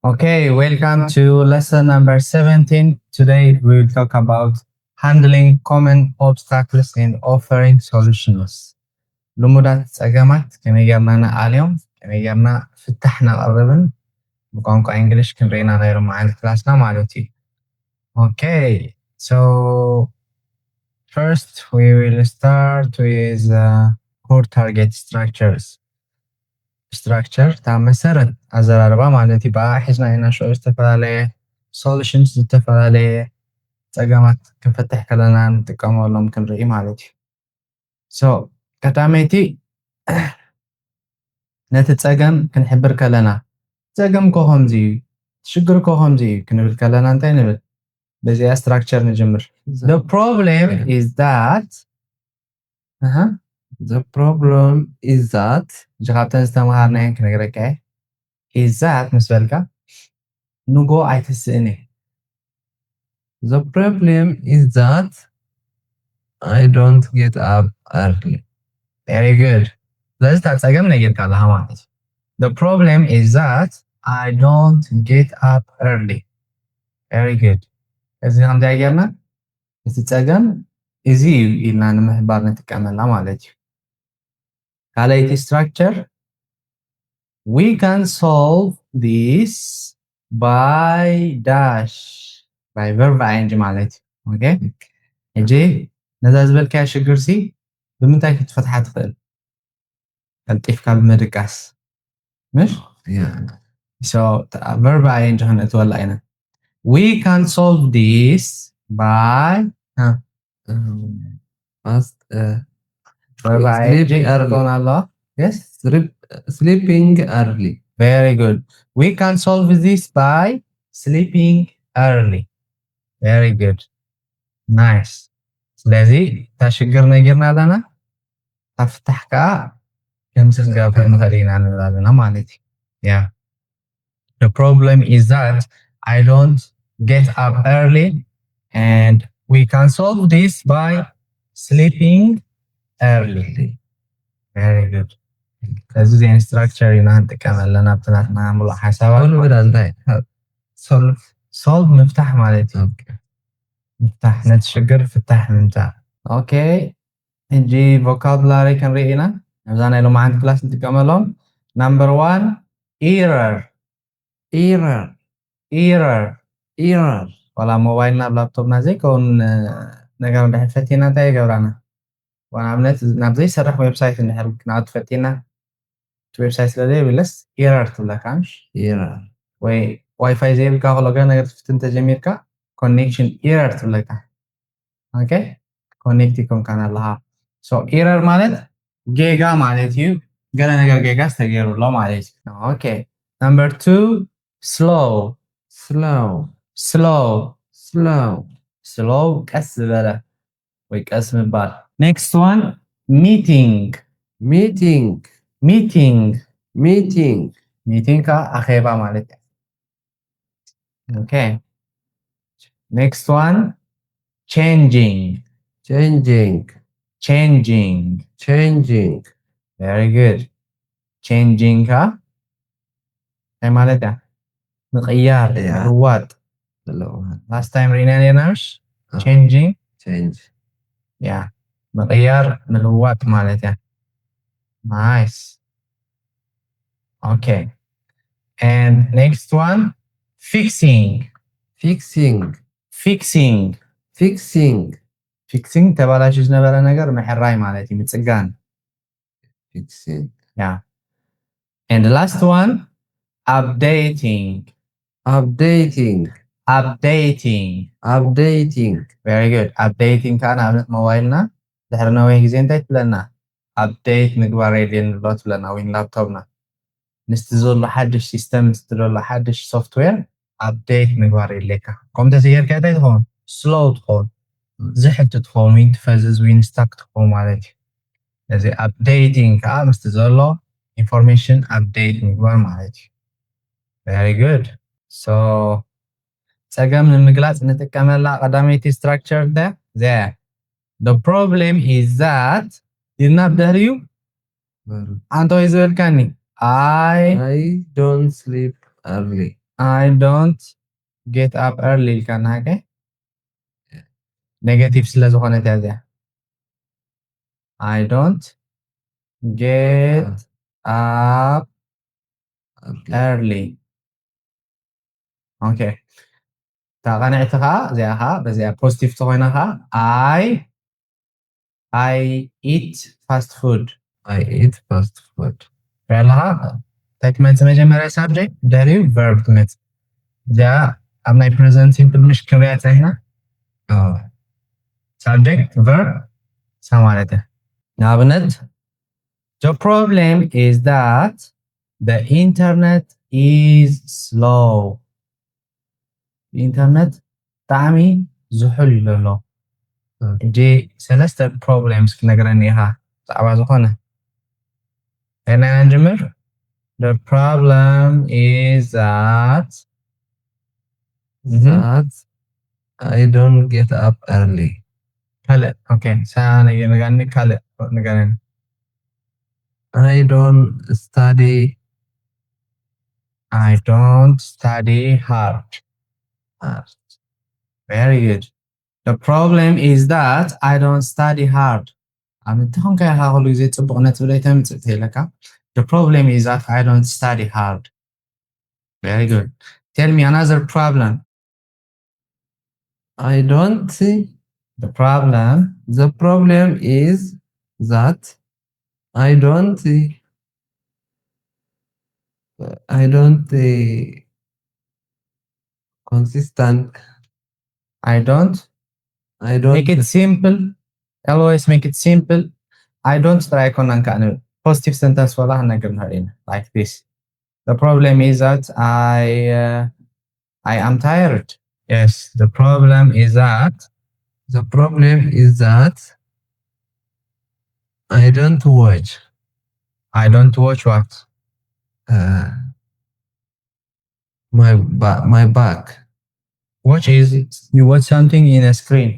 Okay, welcome to lesson number 17. Today we will talk about handling common obstacles and offering solutions. لمدة سجمت كما جرنا اليوم كما جرنا فتحنا قربا بقونك انجلش كنرينا غير معانا كلاسنا معلوتي. Okay, so first we will start with core target structures. structure تاع መሰረት ኣዘራርባ ማለት እዩ። በኣ ሒዝና ኢና ሽዑ ዝተፈላለየ solutions ዝተፈላለየ ፀገማት ክንፈትሕ ከለና ንጥቀመሎም ክንርኢ ማለት እዩ። ሶ ቀዳመይቲ ነቲ ፀገም ክንሕብር ከለና ፀገም ኮ ከምዚ እዩ ሽግር ኮ ከምዚ እዩ ክንብል ከለና እንታይ ንብል? በዚኣ structure ንጅምር። The problem is that The problem is that ካብተን ዝተምሃርናየን ክነግረካ is that ምስ በልካ ንጎ ኣይትስእን እየ the problem is that I don't get up early. Very good. ስለዚ እታ ፀገም ነጊርካ ኣለኻ ማለት እዩ። The problem is that I don't get up early. Very good. እዚ ከምዚኣ ጌርና እቲ ፀገም እዚ እዩ ኢልና ንምሕባር ንጥቀመላ ማለት እዩ። ካልኣይቲ structure we can solve this by dash by verb ing ማለት እዩ። ኦኬ ሕጂ ነዛ ዝበልካያ ሽግር ሲ ብምንታይ ክትፈትሓ ትኽእል? ቀልጢፍካ ብምድቃስ مش? So verb ing ክንእትወላ ኢና we can solve this by fast verb ing ትኾን ኣሎ yes sleeping early. Very good. We can solve this by sleeping early. Very good. Nice. ስለዚ እታ ሽግር ነጊርና ኣለና ኣፍታሕ ከዓ ከምዚ ክንገብር ንኽእል ኢና ንብል ኣለና ማለት እዩ። Yeah. The problem is that I don't get up early and we can solve this by sleeping early. Very good. ስለዚ እዚአን structure ኢና ንጥቀም ኣለና ብትናትና ሙሉእ ሓሳባት እንታይ solve ምፍታሕ ማለት እዩ። ምፍታሕ ነቲ ሽግር ፍታሕ ምምፃእ። ኦኬ ሕጂ vocabulary ክንርኢ ኢና ኣብዛ ናይ ሎማዓንቲ ክላስ ንጥቀመሎም number 1 error error ዋላ ሞባይልና ብላፕቶፕና ዘይከውን ነገር እንድሕር ፈቲና እንታይ ይገብራና? ንኣብነት ናብ ዘይሰርሕ ዌብሳይት እንድሕር ክንኣቱ ፈቲና ዌብሳይት ስለዘይብለስ ኤረር ትብለካ error ወይ ዋይፋይ ዘይብልካ ከሎ ገለ ነገር ትፍትን ተጀሚርካ ኮኔክሽን ኤረር ትብለካ። ኦኬ ኮኔክት ይኮንካን ኣለኻ። ሶ ኤረር ማለት ጌጋ ማለት እዩ። ገለ ነገር ጌጋ ዝተገይሩሎ ማለት እዩ። ኦኬ ነምበር 2 slow ቀስ ዝበለ ወይ ቀስ ምባል። next one meeting ka akheba ማለት እዩ። Okay. Next one changing. Very good. changing ka ay ማለት ያ ምቕያር ምልዋጥ። last time ሪና ነርሽ changing yeah ምቕያር ምልዋጥ ማለት ያ nice. Okay. And next one fixing ተባላሽ ዝነበረ ነገር ምሕራይ ማለት እዩ ምፅጋን fixing yeah. And the last one updating. Very good. updating ከዓ ንኣብነት ሞባይልና ድሕሪ ነዊሕ ግዜ እንታይ ትብለና update ምግባር የድልየኒ ብሎ ትብለና ወይ ላፕቶፕና ምስቲ ዘሎ ሓድሽ ሲስተም ምስቲ ዘሎ ሓድሽ ሶፍትዌር update ምግባር የድልየካ። ከምኡ ተዘይርካ እንታይ ትኸውን slow ትኸውን ዝሕቲ ትኸውን ወይ ትፈዝዝ ወይ ስታክ ትኸውን ማለት እዩ። ስለዚ updating ከዓ ምስቲ ዘሎ information update ምግባር ማለት እዩ። Very good. So ፀገም ንምግላጽ ንጥቀመላ ቀዳመይቲ structure there. The problem is that ኢልና ብድሕሪኡ አንተ ወይ ዝበልካኒ I don't sleep early. I don't get up early ኢልካና ከ ኔጌቲቭ ስለ ዝኾነት እያ እዚኣ I don't get up early okay ተቐኒዕቲ ከዓ እዚኣ ከዓ በዚኣ ፖዚቲቭ ተኾይና ከዓ I eat fast food I eat fast food. ያለኻ እንታይ ትመፅእ መጀመርያ ሳብጀክት ድሕሪኡ ቨርብ ትመፅእ እዚኣ ኣብ ናይ ፕሬዘንት ሲምፕል ምሽ ክንሪኣ ፀኒሕና subject verb ማለት እያ ንኣብነት the problem is that the internet is slow ኢንተርኔት ብጣዕሚ ዝሑል ኢሉ ኣሎ እጂ ሰለስተ ፕሮብሌምስ ክነግረኒ ኢኻ ብዛዕባ ዝኾነ እና ንጅምር the problem is that I don't get up early. ካልእ ኦኬ ንገኒ ካልእ ንገረኒ I don't study hard. Very good. The problem is that I don't study hard. أنتم كي هاولو زي تبغون تبدأ تمثل The problem is that I don't study hard. Very good. Tell me another problem. I don't see. The problem is that I don't consistent. I don't make it simple. Always make it simple. I don't try positive sentence like this. The problem is that I am tired. Yes, the problem is that I don't watch. I don't watch what? My back. Watch is you watch something in a screen,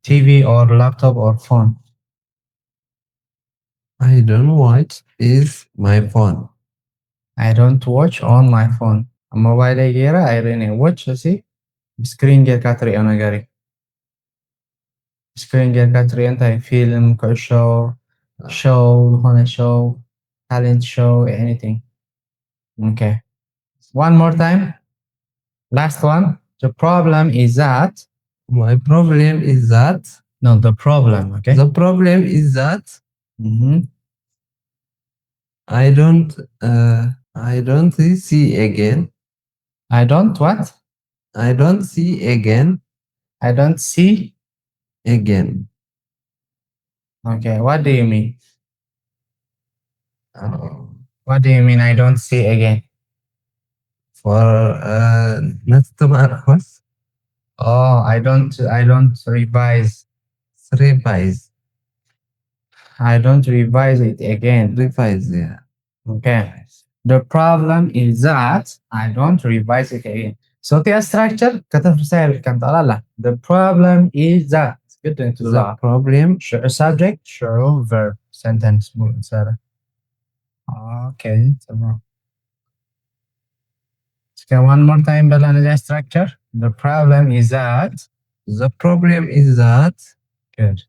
TV or laptop or phone. I don't watch is my phone. I don't watch on my phone. Mobile era I really watch see screen get katri anagari. Screen get katri anti film show on a show, talent show, anything. Okay. One more time. Last one. The problem is that. My problem is that. No, the problem. Okay. The problem is that. I don't see again. I don't what? I don't see again. I don't see again. Okay. What do you mean? What do you mean? I don't see again. For next course. Oh, I don't revise. I don't revise it again. Revise, yeah. Okay. The problem is that I don't revise it again. So the structure the problem is that. Good into the problem. Sure subject, sure verb. Sentence. Okay. Okay, one more time the structure. The problem is that. Good.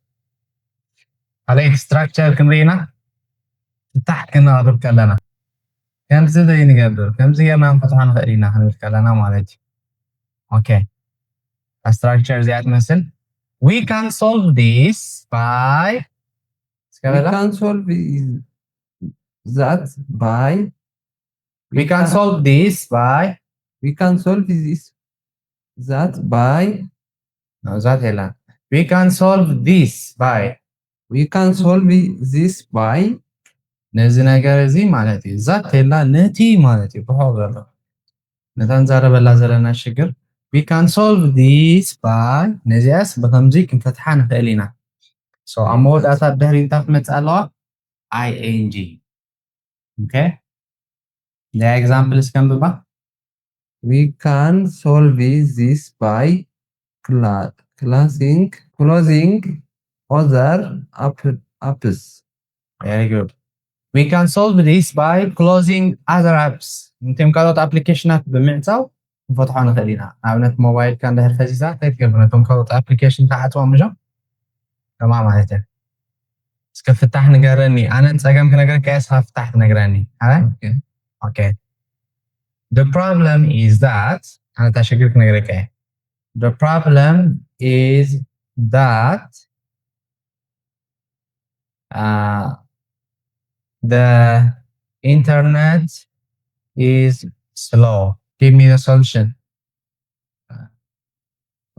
عليك structure كنرينا تحت كنا نضرب كلنا كم زي نقدر كم زي ما فتحنا خلينا هنتكلنا مالتي okay a structure زي مثل we can solve this by ነዚ ነገር እዚ ማለት እዩ ዛት ሄላ ነቲ ማለት እዩ ብሓበረ ነተንዛረበላ ዘለና ሽግር we can solve this by ነዚያስ በከምዚ ክንፈትሓ ንኽእል ኢና so ኣብ መወዳእታ ድሕሪ እንታይ ክትመፅእ ኣለዋ ing okay the example is ከም ብባ we can solve this by closing other apps. Very good. We can solve this by closing other apps. نتم كالوت applicationات بمعتاو نفتحو نኽእል ኢና ኣብነት ሞባይልካ እንድሕር ፈዚዛ እንታይ ትገብር ነቶም ካልኦት ኣፕሊኬሽን ተዓፅዎም እዞም ከማ ማለት እዩ እስከ ፍታሕ ንገረኒ ኣነ ፀገም ክነግረካ እየ ስኻ ፍታሕ ትነግረኒ okay the problem is that ኣነ እታ ሽግር ክነግረካ እየ the problem is that the internet is slow. Give me the solution.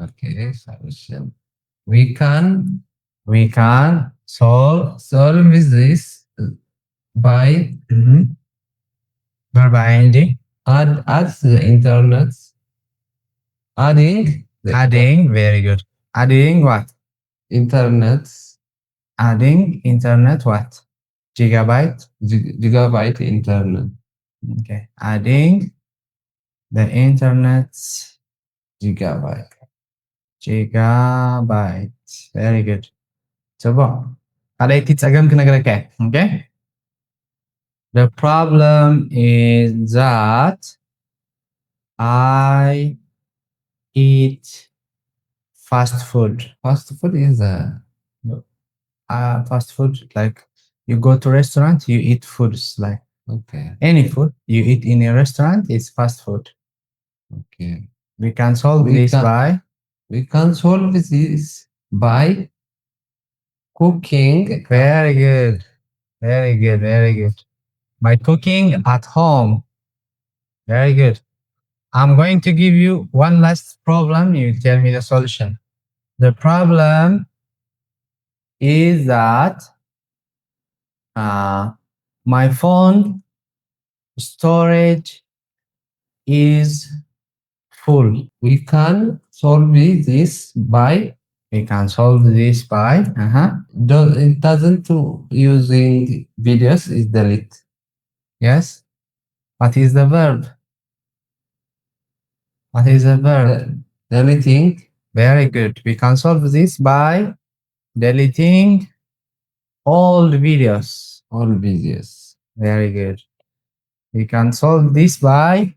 Okay, solution. We can solve this by verb ing. Add the internet. Adding. Very good. Adding what? Internet. Adding internet what? Gigabyte internet. Okay. Adding the internet's gigabyte. Very good. So, عليتي تسأجم كنقرأ okay? The problem is that I eat fast food. Fast food is fast food like you go to restaurant, you eat foods like any food you eat in a restaurant is fast food. Okay. We can solve this by cooking. Very good. By cooking at home. Very good. I'm going to give you one last problem. You tell me the solution. The problem is that my phone storage is full. We can solve this by it doesn't using videos is delete. Yes. What is the verb? Deleting. Very good. We can solve this by deleting all videos. Very good. We can solve this by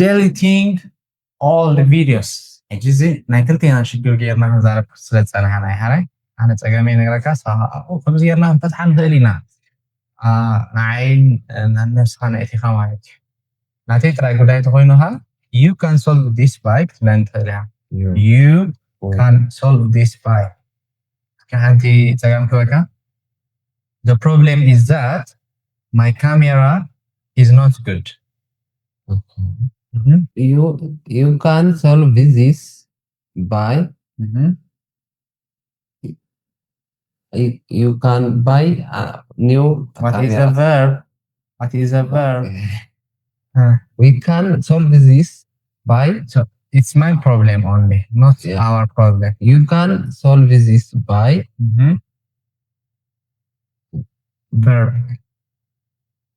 deleting all the videos. اجازي نايكلتينا شكل غيرنا نزارب سلت سنه هاي انا تسقمي نغركا او كم زيرنا فتح نخلينا نعين الناس خانه اتي خمايت ناتي تراي غداي تخوينوها you can solve this by you can solve this by كانتي تسقم كوكا the problem is that my camera is not good. You can solve this by you can buy a new What is a verb? We can solve this by it's my problem only, not our problem. You can solve this by verb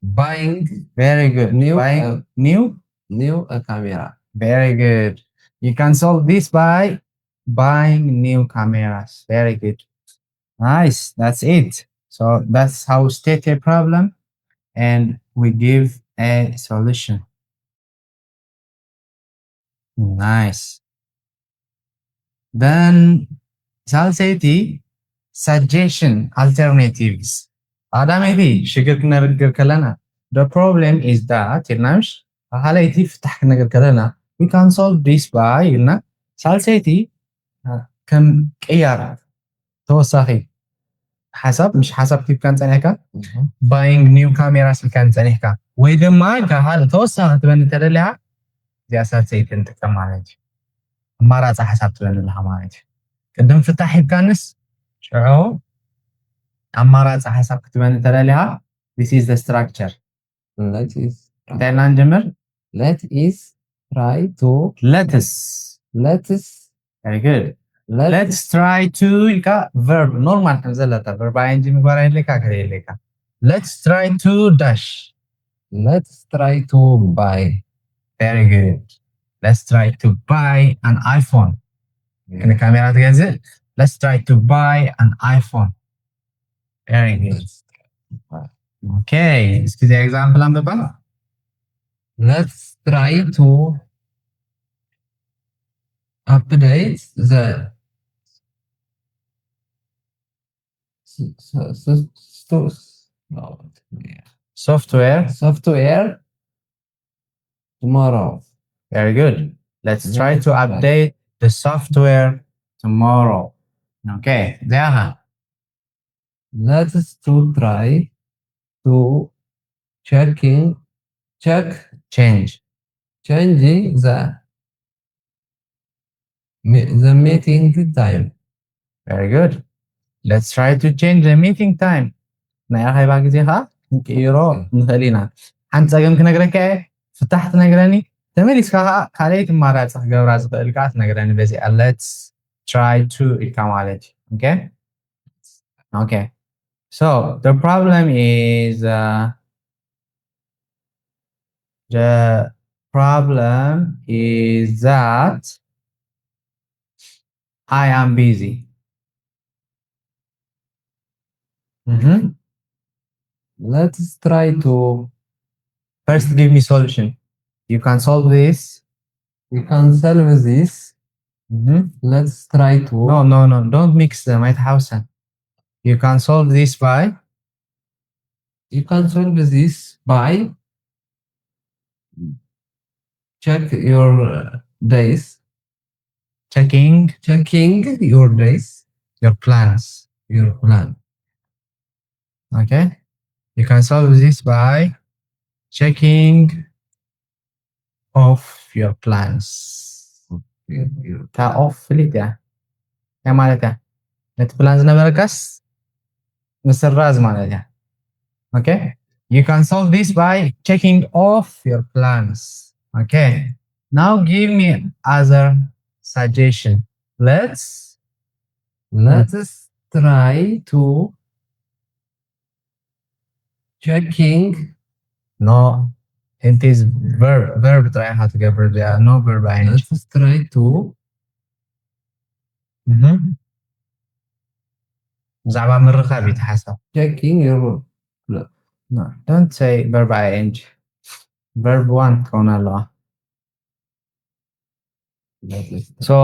buying. Very good. New camera. Very good. You can solve this by buying new cameras. Very good. Nice. That's it. So that's how we state a problem and we give a solution. Nice. Then Salsati suggestion alternatives. Adamedi shigir knargir kalana. The problem is that هلاقي فتح نقدر كلنا we can solve this by قلنا سالسيتي كم قيار توساخي حسب مش حسب كيف كان تنحكا buying new cameras كان تنحكا وإذا ما كهذا توساخ تبني ترى دي سالسيتي انت كم مالك مرات حسب تبني لها مالك قدم فتح كانس شو مرات حسب تبني ترى لها this is the structure. Let us try to very good. Let's try to verb normal نزلتها verb ing مقارنة لك let's try to dash. Let's try to buy. Very good. Let's try to buy an iPhone. كنا كاميرا تجهز. Let's try to buy an iPhone. Very good. Okay. Excuse the example I'm about. Let's try to update the software tomorrow. Very good. Let's try to update the software tomorrow. Okay, there. Let's to try to check Change. changing the meeting time. Very good. Let's try to change the meeting time. نعرف هاي ጊዜ ኸ ንቅይሮ ንኽእል ኢና ሓንቲ ፀገም ክነግረካ እየ ፍታሕ ትነግረኒ ተመሊስካ ኸ ካልአይት ኣማራፂ ክገብራ ዝኽእል ከዓ ትነግረኒ በዚኣ let's try to ኢልካ ማለት እዩ okay okay so the problem is that I am busy. Let's try to First give me solution. You can solve this. we can solve this. Let's try to No, don't mix them. You can solve this by check your days. checking Your days. your plans. Your plan. Okay? You can solve this by checking off your plans. off ليتها يا مالتها net plans نبركس مسراز مالتها. Okay? You can solve this by checking off your plans. Okay? Now give me other suggestion. Let's try to checking. No, it is verb try how to get verb. There are no verb ing. Let's try to زعما مرخة بيتحسب. checking your No, don't say verb ing. Verb 1 تكون الله. So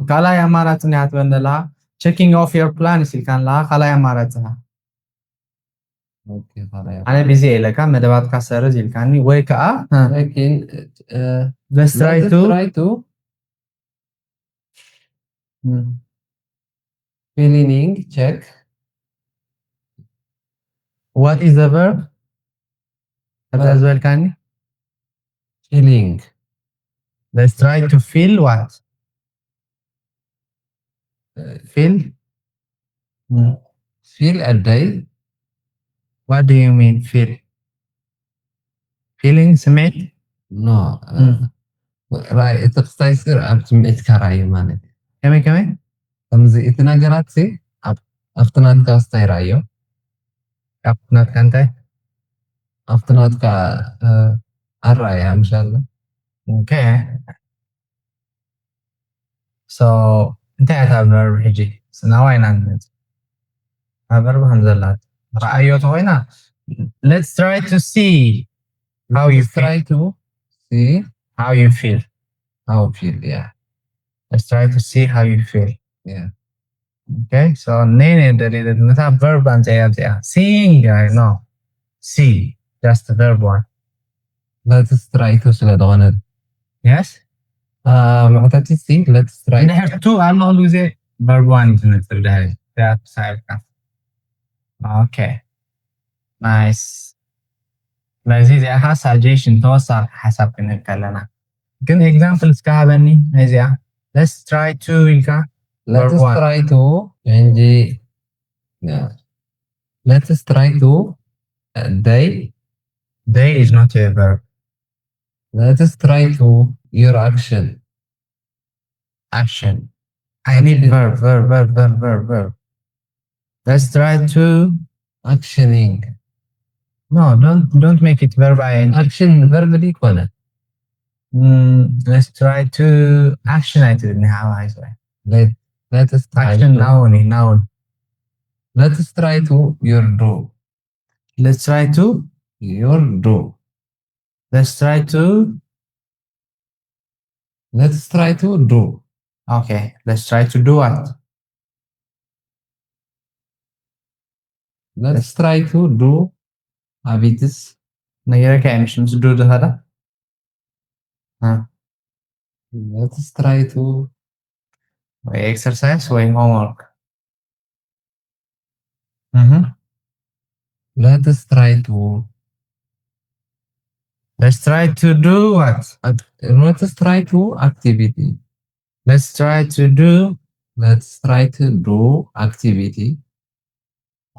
كلا يا مراتني هتبند لها checking off your plans اللي كان لها كلا يا مراتها. Okay, أنا بيزي لك مدبات كسر زي كاني wake up. checking. Let's try to Feeling check. What is the verb? As well كاني. Feeling. Let's try to feel what? Feel? Feel a day. What do you mean feel? Feeling ስሜት? No. Right. It's exercise ኣብ ስምዒት ካራዩ ማለት እዩ። ከመይ ከምዚ እቲ ነገራት ኣብቲ ናትካ ስታይ ራእዮ ኣብቲ ናትካ እንታይ? ኣብቲ ናትካ ኣረኣያ ምሻለ Okay. So እንታይ እታ verb ሕጂ ስናዋይና ንመፅ ኣብ verb ከም ዘላት ረኣዮ ተኮይና let's try to see how you try to see how you feel. Yeah. Let's try to see how you feel. Yeah. Okay, so nene neta verb anzea seeing I know see just the verb one. Let's try to ስለደሆነ Yes. معتاتي see let's try نحن تو I'm not losing verb one نتر ده that side. Okay. Nice. لذيذ يا ها suggestion توصل حسب كنا كن examples كابني هذي let's try to إلكا let's try to change. Yeah. Let's try to they is not a verb. Let's try to your action. I need verb. Let's try to actioning. No, don't make it verb ing. Action verb دي كونه. Let's try to action I didn't have I say. Let's try action to, noun. Let's try to your do. Let's try to your do. Let's try to do. Okay, let's try to do what? Let's try to do habits. نغيرك يعني مش do هذا. ها. Let's try to exercise و homework. Mhm. let's try to Let's try to do what? let's try to activity. Let's try to do Let's try to do activity.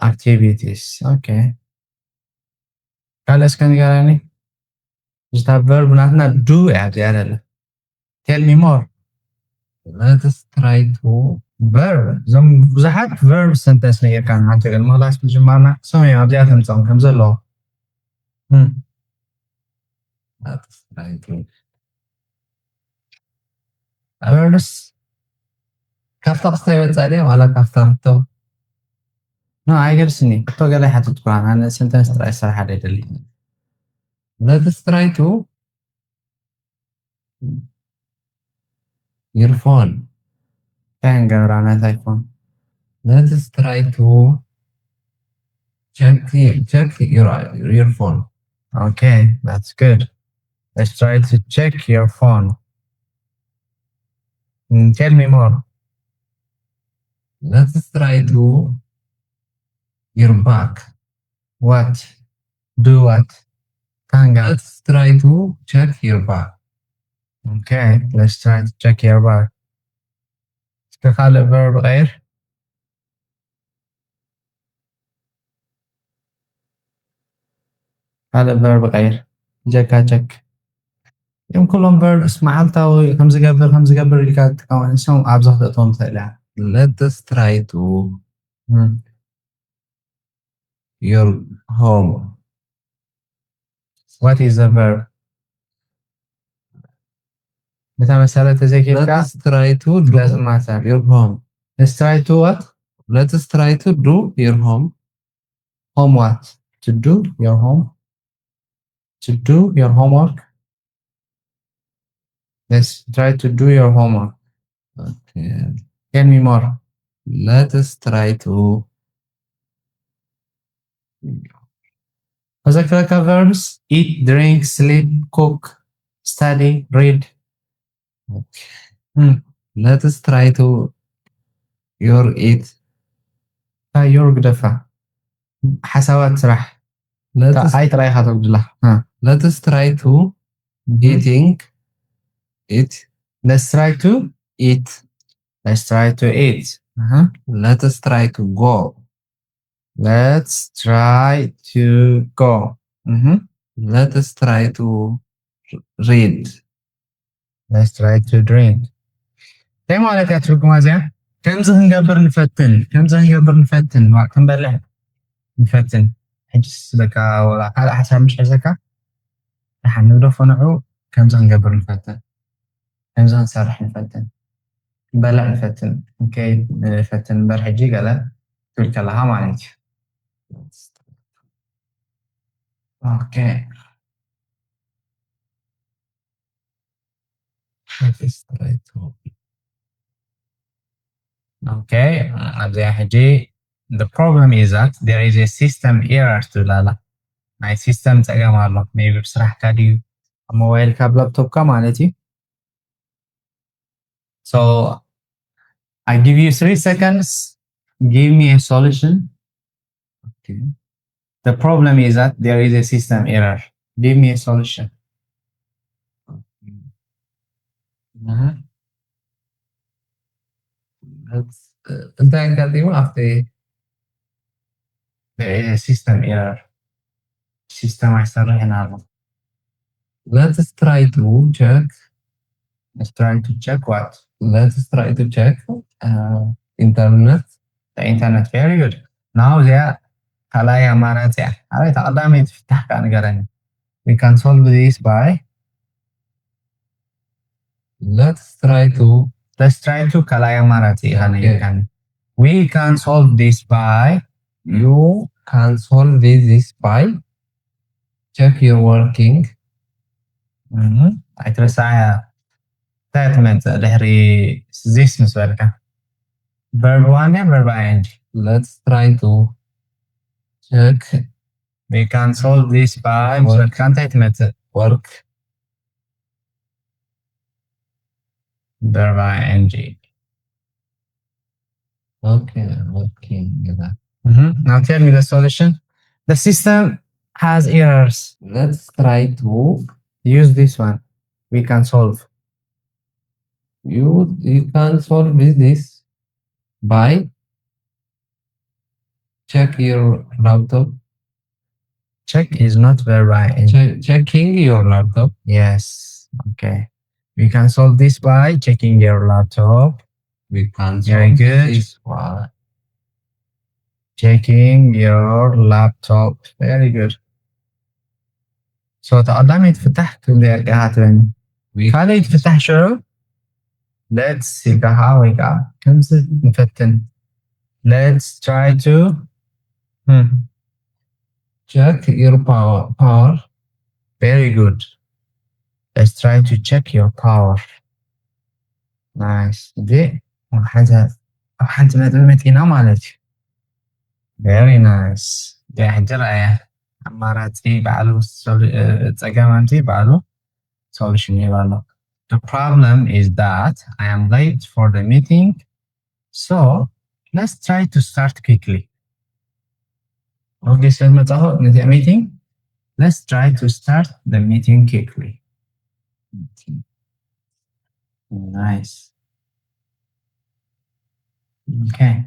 activities. Okay. Kales kan يعني just have verb نحن do يعني. Tell me more. Let's try to verb زم ብዙሓት verb sentence ነይርካ ንሓንቲ ግን ምክላስ ብጅማርና ሰመይ ኣብዚኣቶም ፀም ከም ዘለዎ let's try to awareness ካብታ ክስታ ይወፃእ ድያ ዋላ ካብታ ሕቶ no ኣይገርስኒ ሕቶ ገለ ይሓትት እኳ ኣነ sentence ጥራይ ስራሕ ኣይደሊ let's try to your phone. ካን ገብራ ናታይ phone Let's try to check your phone. okay that's good let's try to check your phone tell me more Let's try to your back. what do what kanga Let's try to check your back. okay let's try to check your back استخدام verb غير هذا verb غير جاكا جك يوم كلهم verbs معلتا خمس قبل ريكات كمان اسمهم أبزخ لطون تلا Let's try to your home. what is the verb متى مسألة تذكر Let's try to do doesn't matter your home. let's try to what Let's try to do your home. home what to do your home to do your homework let's try to do your homework Okay. tell me more Let's try to أذكرك verbs eat drink sleep cook study read let's try to your eat. your دفع حسوات راح أي تراي خاطر بجلا Let's try to eating it. let's try to eat let's try to eat Let's try to go. let's try to go Let's try to read. let's try to drink زي ما قلت أتركوا مازن كم زهن قبر نفتن ما كم بلع نفتن حجس لك ولا على حسب مش حزكا رح نقدر نعو كم زهن قبر نفتن كم زهن سارح نفتن بلع نفتن اوكي نفتن برحجي قال تلك لها معنيت اوكي Let's try to okay زي حجي the problem is that there is a system error to لا my system تقام الله maybe بصراحة كادي موبايل كاب لابتوب كمالتي so I give you 3 seconds give me a solution okay. the problem is that there is a system error give me a solution Let's then continue after there is a system error system أحسن هنا let's try to check. let's try to check what Let's try to check internet. the internet very good now there كلاي أمانات يعني هذا تقدم تفتح كأن قرن we can solve this by Let's try to كلاي أمانات يعني Okay. can we can solve this by you can solve this by check your working. I ترى ساعة تاعت متى دحري this مسؤولك verb 1 and verb ing. Let's try to check We can solve this by مسؤولك تاعت متى work. verb ing. Okay, working. Now tell me the solution. The system has errors. Let's try to Use this one. We can solve. you can solve this by check your laptop. Check is not verb ing. Checking your laptop. Yes. Okay. We can solve this by checking your laptop. We can Very solve good. this by Checking your laptop. Very good. So تقدم يتفتح تبدأ يرجعها تاني. we هذا يتفتح شنو؟ Let's يقهوي كم زد نفتن. Let's try to check your power. Very good. Let's try to check your power. Nice. دي حاجة متينا مالك. Very nice. دي حاجة رأيه. أماراتي بعلو تساقامتي بعلو solution يبالو. The problem is that I am late for the meeting, so let's try to start quickly. Okay, so the meeting. Let's try to start the meeting quickly. Nice. Okay.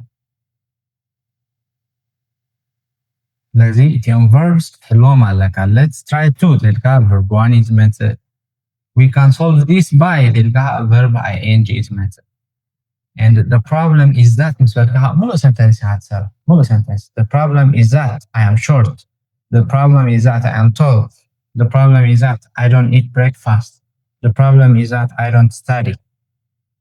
الذي تيم verbs حلوة على let's try to تلقى verb 1 is method. We can solve this by تلقى verb ing is method. And the problem is that مو sentence هاتسر مو sentence. The problem is that I am short. The problem is that I am tall. The problem is that I don't eat breakfast. The problem is that I don't study.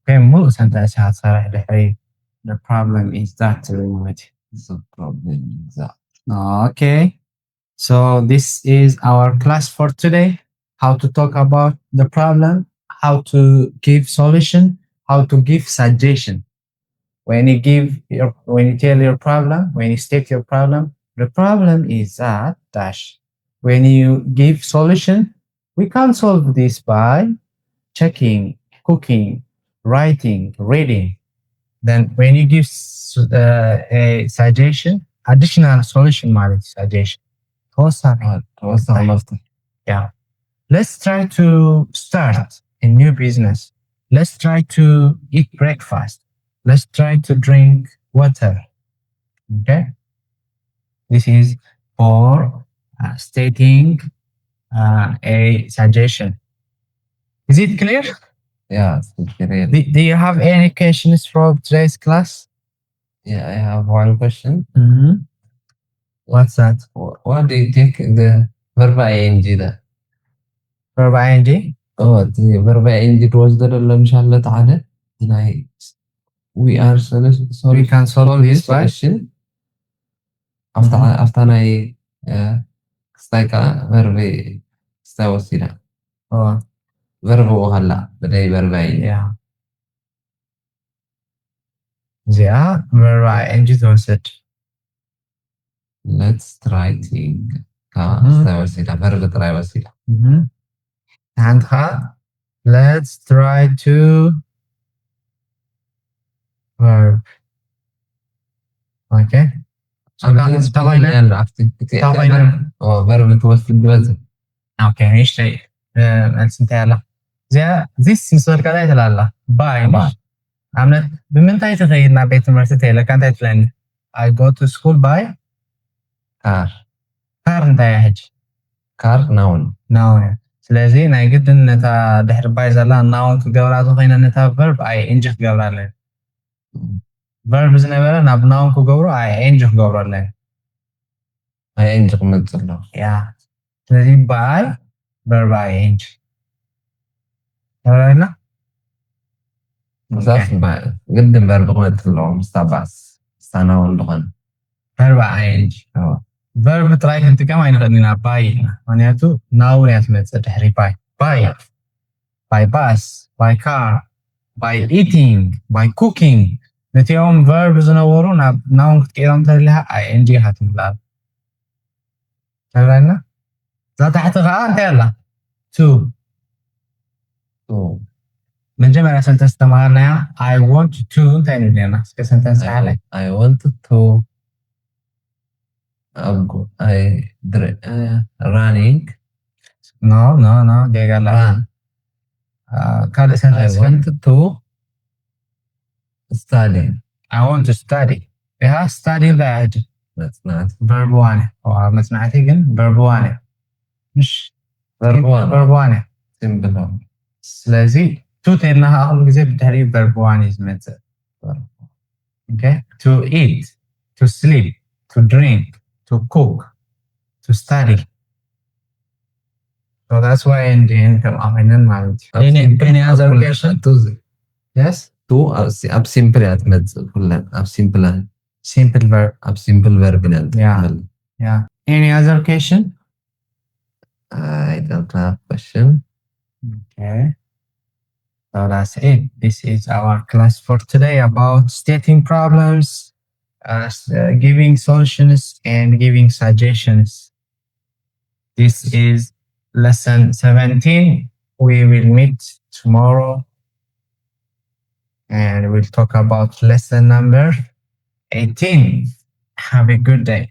Okay, مو sentence هاتسر دحري. The problem is that The problem is that. Okay, so this is our class for today. How to talk about the problem, how to give solution, how to give suggestion. When you tell your problem, when you state your problem, the problem is that dash. When you give solution, we can solve this by checking, cooking, writing, reading. Then when you give a suggestion, additional solution ማለት suggestion. Yeah. Let's try to start a new business. Let's try to eat breakfast. Let's try to drink water. Okay. This is for stating a suggestion. Is it clear? Yeah, it's clear. Do you have any questions from today's class? Yeah, I have one question. What's that? What do you take the verb ing ده? Verb ing? እቲ verb ing ትወስዶ ዘሎ ምሻለት ሓደ ናይ we can solve this by afta ናይ ክስታይ ከዓ verb ክስታይ ወሲዳ verb ወሃላ በደይ verb ing እዚኣ verb ing ትወስድ. Let's try think. ክስታይ ወሲዳ verb ጥራይ ወሲዳ عندك let's try to verb. Okay. verb توصل بوزن. Okay, ايش شيء انت يلا زي this مسؤول كذا يتلالا by عملت بمنتهى تغيرنا بيت المرسى لك انت تلين I go to school by car انت يا حج car noun ስለዚህ ናይ ግድን ነታ ድሕሪ ባይ ዘላ ናውን ክገብራ ዝኾይና ነታ verb ing ክገብራ ኣለና verb ዝነበረ ናብ ናውን ክገብሮ ing ክገብሮ ኣለና ing ክመፅእ ኣሎ ስለዚህ by verb ing ተባሂልና مزاف قدم verb ክመፅእ ኣለዎ ምስታ ባስ ምስታ ናውን ዝኾነ verb ing verb ጥራይ ክንጥቀም ኣይንኽእልን ኢና ባይ ምክንያቱ ናውን እያ ትመፅእ ድሕሪ ባይ by bus, by car, by eating, by cooking. نتيهم verbs زنورو noun كتيرام تلها ing هتملا. تمام؟ لا تحت غا أنت يلا. To. to من جمع sentence تمارنا I want to تاني لنا. sentence على. I wanted to running No. دي قال run قال I sentence. wanted to study. I want to study. بها study بعد. That's not verb 1. ما سمعتي قل verb 1. مش verb one. verb 1. simple. ስለዚህ to ተናها أول ጊዜ بالتحريف verb 1 is meant. Okay? To eat, to sleep, to drink, to cook, to study. So that's why in the end كمان ማለት. Any other question? Yes? to ab simple أتمد كلها ab simple Simple verb. ab simple verb Yeah. Any other question? I don't have question. Okay. So that's it. This is our class for today about stating problems, giving solutions, and giving suggestions. This is lesson 17. We will meet tomorrow and we'll talk about lesson number 18. Have a good day.